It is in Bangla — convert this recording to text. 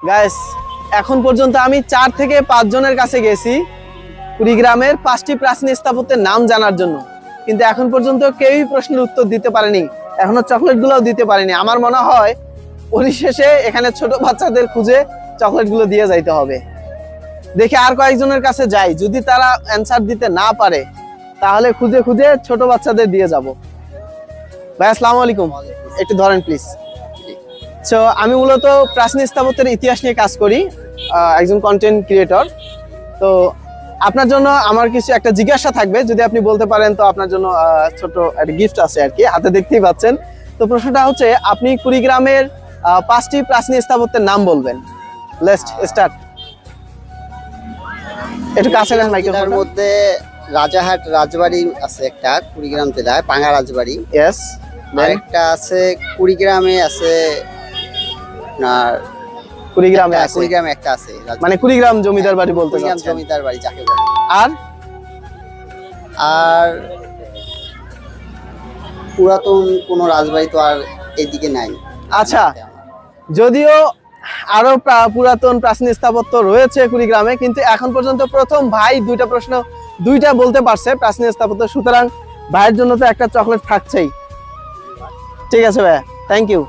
গাইস, এখন পর্যন্ত আমি 4 থেকে 5 জনের কাছে গেছি কুড়িগ্রামের 5টি প্রাচীন স্থাপত্যের নাম জানার জন্য, কিন্তু এখন পর্যন্ত কেউই প্রশ্নের উত্তর দিতে পারেনি। এখনো চকলেটগুলোও দিতে পারেনি। আমার মনে হয় পরিশেষে এখানে ছোট বাচ্চাদের খুঁজে চকলেটগুলো দিয়ে যাইতে হবে। দেখি আর কয়েকজনের কাছে যাই, যদি তারা অ্যান্সার দিতে না পারে তাহলে খুঁজে খুঁজে ছোট বাচ্চাদের দিয়ে যাব। ভাই আসসালামু আলাইকুম, একটু ধরেন প্লিজ। সো আমি মূলত প্রাচীন স্থাপত্যের ইতিহাস নিয়ে কাজ করি, একজন কন্টেন্ট ক্রিয়েটর। তো আপনার জন্য আমার কিছু একটা জিজ্ঞাসা থাকবে, যদি আপনি বলতে পারেন তো আপনার জন্য ছোট একটা গিফট আছে আর কি, হাতে দেখতেই পাচ্ছেন। তো প্রশ্নটা হচ্ছে, আপনি কুড়িগ্রামের 5টি প্রাচীন স্থাপত্যের নাম বলবেন। Let's start. একটু কাছে নেন মাইক্রোফোনের মধ্যে রাজাহাট রাজবাড়ি আছে একটা, কুড়িগ্রাম জেলায় পাঙ্গা রাজবাড়ি। ইয়েস। আরেকটা আছে কুড়িগ্রামে আছে, আপনার কুড়িগ্রামে আছে, কুড়িগ্রামে একটা আছে, মানে কুড়িগ্রাম জমিদার বাড়ি বলতে কুড়িগ্রাম চাচ্ছেন। জমিদার বাড়ি যাকে বলে। আর আর পুরাতন কোনো রাজবাড়ি তো আর এদিকে নাই। আচ্ছা, যদিও আরো পুরাতন প্রাচীন স্থাপত্য রয়েছে কুড়িগ্রামে, কিন্তু এখন পর্যন্ত প্রথম ভাই দুইটা বলতে পারছে প্রাচীন স্থাপত্য, সুতরাং ভাইয়ের জন্য তো একটা চকলেট থাকছেই। ঠিক আছে ভাইয়া, থ্যাংক ইউ।